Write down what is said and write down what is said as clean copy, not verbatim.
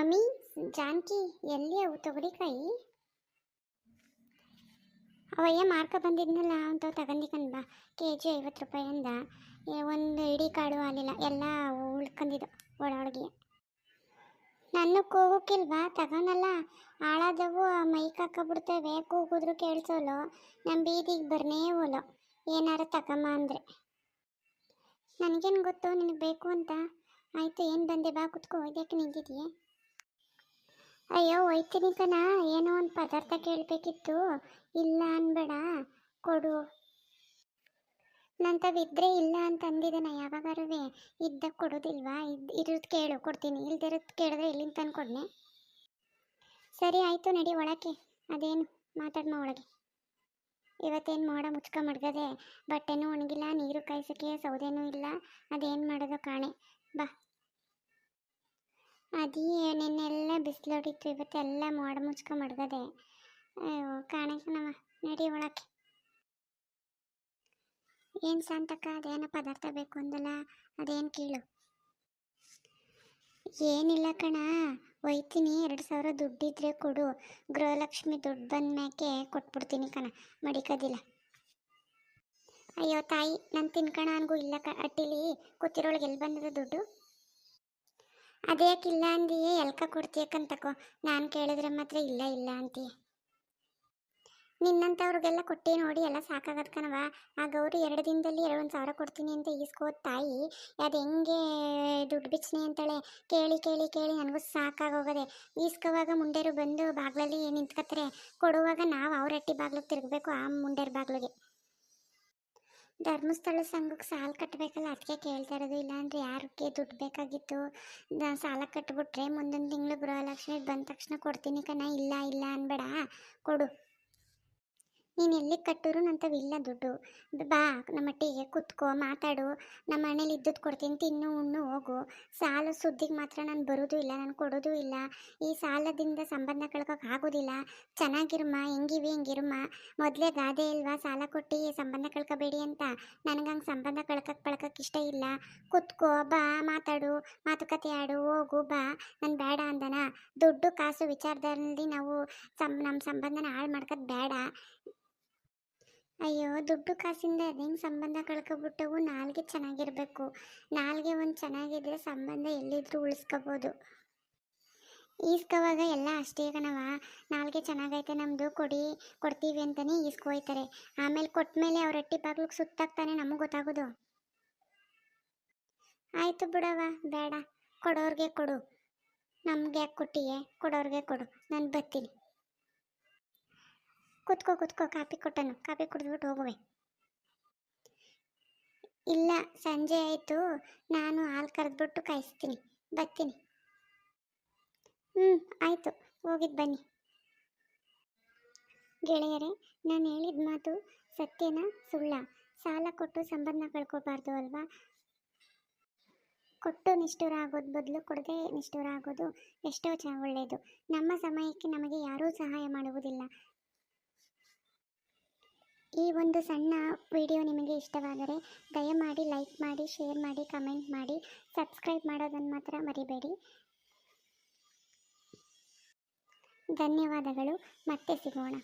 ಅಮಿ, ಜಾನಕಿ ಎಲ್ಲಿ ಅವು ತೊಗರಿಕಾಯಿ? ಅವಯ್ಯ ಮಾರ್ಕ ಬಂದಿದ್ನಲ್ಲ ಅಂತ ತಗೊಂಡಿಕಂದ್ ಬಾ. KG 50 ರೂಪಾಯಿ ಅಂದ. ಒಂದು ಇಡೀ ಕಾಡು ಆಗಲಿಲ್ಲ, ಎಲ್ಲ ಉಳ್ಕೊಂಡಿದ್ದು ಒಳಗೆ. ನನ್ನ ಕೂಗೋಕ್ಕಿಲ್ವಾ? ತಗೋನಲ್ಲ, ಹಾಳಾದವು ಮೈಕ್ ಹಾಕಬಿಡ್ತೇವೆ. ಕೂಗಿದ್ರು ಕೇಳಿಸೋಲ್ಲ, ನಮ್ಮ ಬೀದಿಗೆ ಬರ್ನೇ ಹೋಲೋ ಏನಾರ ತಗಮ್ಮ ಅಂದರೆ. ನನಗೇನು ಗೊತ್ತು ನಿನಗೆ ಬೇಕು ಅಂತ. ಆಯಿತು, ಏನು ಬಂದೆ, ಬಾ ಕುತ್ಕೋ. ಇದಕ್ಕೆ ನಿಂತಿದೆಯೇ? ಅಯ್ಯೋ ಹೋಯ್ತೀನಿ ಕಣ, ಏನೋ ಒಂದು ಪದಾರ್ಥ ಕೇಳಬೇಕಿತ್ತು. ಇಲ್ಲ ಅನ್ಬೇಡ, ಕೊಡು. ನಂತವಿದ್ರೆ ಇಲ್ಲ ಅಂತ ಅಂದಿದ್ದಾನೆ ಯಾವಾಗಾರುವೆ. ಇದ್ದಾಗ ಕೊಡೋದಿಲ್ವಾ? ಇರೋದು ಕೇಳು, ಕೊಡ್ತೀನಿ. ಇಲ್ದಿರೋದು ಕೇಳಿದ್ರೆ ಎಲ್ಲಿಂದ ತಂದು ಕೊಡ್ನೆ? ಸರಿ ಆಯಿತು, ನಡಿ ಒಳಕ್ಕೆ. ಅದೇನು ಮಾತಾಡ್ಮ ಒಳಗೆ. ಇವತ್ತೇನು ಮೋಡ ಮುಚ್ಕ ಮಡ್ಗದೆ, ಬಟ್ಟೆನೂ ಒಣಗಿಲ್ಲ, ನೀರು ಕಾಯಿಸೋಕ್ಕೆ ಸೌದೆನೂ ಇಲ್ಲ. ಅದೇನು ಮಾಡೋದು ಕಾಣೆ. ಬಾ. ಅದೇ ನಿನ್ನೆಲ್ಲ ಬಿಸಿಲೊಡಿತ್ತು, ಇವತ್ತೆಲ್ಲ ಮೋಡ ಮುಚ್ಕ ಮಡ್ಗದೆ. ಅಯ್ಯೋ ಕಾಣಕ್ಕೆ ನಮ್ಮ. ನಡಿ ಒಳಕ್ಕೆ. ಏನು ಶಾಂತಕ್ಕ, ಅದೇನೋ ಪದಾರ್ಥ ಬೇಕು ಅಂದಲ್ಲ, ಅದೇನು ಕೇಳು. ಏನಿಲ್ಲ ಕಣ, ಒಯ್ತೀನಿ. 2000 ದುಡ್ಡಿದ್ರೆ ಕೊಡು. ಗೃಹಲಕ್ಷ್ಮಿ ದುಡ್ಡು ಬಂದ ಮ್ಯಾಕೆ ಕೊಟ್ಬಿಡ್ತೀನಿ ಕಣ, ಮಡಿಕೋದಿಲ್ಲ. ಅಯ್ಯೋ ತಾಯಿ, ನಾನು ತಿನ್ಕಣ ಅನ್ಗೂ ಇಲ್ಲ ಅಟ್ಟಿಲಿ ಕೂತಿರೋಳಿಗೆ ಎಲ್ಲಿ ಬಂದದ ದುಡ್ಡು? ಅದ್ಯಾಕಿಲ್ಲ ಅಂದಿಯೇ, ಎಲ್ಕ ಕೊಡ್ತೀಯಕ್ಕಂತಕೋ. ನಾನು ಕೇಳಿದ್ರೆ ಮಾತ್ರ ಇಲ್ಲ ಇಲ್ಲ ಅಂತೀಯ. ನಿನ್ನಂಥವ್ರಿಗೆಲ್ಲ ಕೊಟ್ಟೆ ನೋಡಿ ಎಲ್ಲ ಸಾಕಾಗದ್ ಕಣವ. ಆ ಗೌರಿ 2 ದಿನದಲ್ಲಿ 1,000 ಕೊಡ್ತೀನಿ ಅಂತ ಈಸ್ಕೋದ್ ತಾಯಿ. ಅದು ಹೆಂಗೆ ದುಡ್ಡು ಬಿಚ್ಚನೆ ಅಂತಾಳೆ. ಕೇಳಿ ಕೇಳಿ ಕೇಳಿ ನನಗೂ ಸಾಕಾಗೋಗದೆ. ಈಸ್ಕೋವಾಗ ಮುಂಡೇರು ಬಂದು ಬಾಗ್ಲಲ್ಲಿ ನಿಂತ್ಕತ್ತಾರೆ, ಕೊಡುವಾಗ ನಾವು ಅವ್ರ ಹಟ್ಟಿ ಬಾಗ್ಲಿಗೆ ತಿರುಗಬೇಕು, ಆ ಮುಂಡೇರು ಬಾಗ್ಲಿಗೆ. ಧರ್ಮಸ್ಥಳ ಸಂಘಕ್ಕೆ ಸಾಲ ಕಟ್ಟಬೇಕಲ್ಲ, ಅದಕ್ಕೆ ಕೇಳ್ತಾ ಇರೋದು. ಇಲ್ಲಾಂದ್ರೆ ಯಾರಕ್ಕೆ ದುಡ್ಡು ಬೇಕಾಗಿತ್ತು. ಸಾಲ ಕಟ್ಬಿಟ್ರೆ ಮುಂದೊಂದು ತಿಂಗಳು ಗೃಹಲಕ್ಷ್ಮಿ ಬಂದ ತಕ್ಷಣ ಕೊಡ್ತೀನಿ ಕಣ. ಇಲ್ಲ ಇಲ್ಲ ಅನ್ಬೇಡ, ಕೊಡು. ನೀನು ಎಲ್ಲಿಗೆ ಕಟ್ಟರು ನಂತವಿಲ್ಲ ದುಡ್ಡು. ಬಾ ನಮ್ಮಟ್ಟಿಗೆ ಕುತ್ಕೋ, ಮಾತಾಡು. ನಮ್ಮ ಮನೇಲಿ ಇದ್ದದ್ದು ಕೊಡ್ತೀನಿ, ತಿನ್ನು ಉಣ್ಣು ಹೋಗು. ಸಾಲ ಸುದ್ದಿಗೆ ಮಾತ್ರ ನಾನು ಬರೋದು ಇಲ್ಲ, ನಾನು ಕೊಡೋದು ಇಲ್ಲ. ಈ ಸಾಲದಿಂದ ಸಂಬಂಧ ಕಳ್ಕೋಕೆ ಆಗೋದಿಲ್ಲ. ಚೆನ್ನಾಗಿರಮ್ಮ, ಹೆಂಗಿವಿ ಹೆಂಗಿರಮ್ಮ. ಮೊದಲೇ ಗಾದೆ ಇಲ್ವಾ, ಸಾಲ ಕೊಟ್ಟು ಸಂಬಂಧ ಕಳ್ಕೋಬೇಡಿ ಅಂತ. ನನಗಂಗೆ ಸಂಬಂಧ ಕಳ್ಕಕ್ಕೆ ಇಷ್ಟ ಇಲ್ಲ. ಕುತ್ಕೋ, ಬಾ ಮಾತಾಡು, ಮಾತುಕತೆ ಆಡು, ಹೋಗು ಬಾ. ನಾನು ಬೇಡ ಅಂದನ. ದುಡ್ಡು ಕಾಸು ವಿಚಾರದಲ್ಲಿ ನಾವು ನಮ್ಮ ಸಂಬಂಧನ ಹಾಳು ಮಾಡ್ಕೋದು ಬೇಡ. ಅಯ್ಯೋ ದುಡ್ಡು ಕಾಸಿಂದ ಅದೇನು ಸಂಬಂಧ ಕಳ್ಕೊಬಿಟ್ಟವು. ನಾಲ್ಗೆ ಚೆನ್ನಾಗಿರಬೇಕು. ನಾಲ್ಗೆ ಒಂದು ಚೆನ್ನಾಗಿದ್ರೆ ಸಂಬಂಧ ಎಲ್ಲಿದ್ರೂ ಉಳಿಸ್ಕೋಬೋದು. ಈಸ್ಕೋವಾಗ ಎಲ್ಲ ಅಷ್ಟೇ ಕಣವ. ನಾಲ್ಗೆ ಚೆನ್ನಾಗೈತೆ ನಮ್ಮದು, ಕೊಡ್ತೀವಿ ಅಂತಲೇ ಈಸ್ಕೊಯ್ತಾರೆ. ಆಮೇಲೆ ಕೊಟ್ಮೇಲೆ ಅವ್ರ ಹಟ್ಟಿ ಬಾಗ್ಲಿಗೆ ಸುತ್ತಾಗ್ತಾನೆ ನಮಗೆ ಗೊತ್ತಾಗೋದು. ಆಯಿತು ಬಿಡವ, ಬೇಡ. ಕೊಡೋರ್ಗೆ ಕೊಡು. ನಮ್ಗೆ ಯಾಕೆ ಕೊಟ್ಟಿಯೇ? ಕೊಡೋರ್ಗೆ ಕೊಡು, ನಾನು ಬರ್ತೀನಿ. ಕುತ್ಕೋ ಕುತ್ಕೋ, ಕಾಪಿ ಕೊಟ್ಟನು, ಕಾಪಿ ಕುಡಿದ್ಬಿಟ್ಟು ಹೋಗುವೆ. ಇಲ್ಲ, ಸಂಜೆ ಆಯಿತು, ನಾನು ಹಾಲು ಕರೆದ್ಬಿಟ್ಟು ಕಾಯಿಸ್ತೀನಿ, ಬರ್ತೀನಿ. ಆಯಿತು, ಹೋಗಿದ್ದು ಬನ್ನಿ. ಗೆಳೆಯರೇ, ನಾನು ಹೇಳಿದ ಮಾತು ಸತ್ಯನಾ ಸುಳ್ಳ? ಸಾಲ ಕೊಟ್ಟು ಸಂಬಂಧ ಕಳ್ಕೊಬಾರ್ದು ಅಲ್ವಾ? ಕೊಟ್ಟು ನಿಷ್ಠುರ ಆಗೋದು ಬದಲು ಕೊಡದೆ ನಿಷ್ಠುರ ಆಗೋದು ಎಷ್ಟೋ ಒಳ್ಳೆಯದು. ನಮ್ಮ ಸಮಯಕ್ಕೆ ನಮಗೆ ಯಾರೂ ಸಹಾಯ ಮಾಡುವುದಿಲ್ಲ. ಈ ಒಂದು ಸಣ್ಣ ವಿಡಿಯೋ ನಿಮಗೆ ಇಷ್ಟವಾದರೆ ದಯಮಾಡಿ ಲೈಕ್ ಮಾಡಿ, ಶೇರ್ ಮಾಡಿ, ಕಮೆಂಟ್ ಮಾಡಿ, ಸಬ್ಸ್ಕ್ರೈಬ್ ಮಾಡೋದನ್ನು ಮಾತ್ರ ಮರಿಬೇಡಿ. ಧನ್ಯವಾದಗಳು. ಮತ್ತೆ ಸಿಗೋಣ.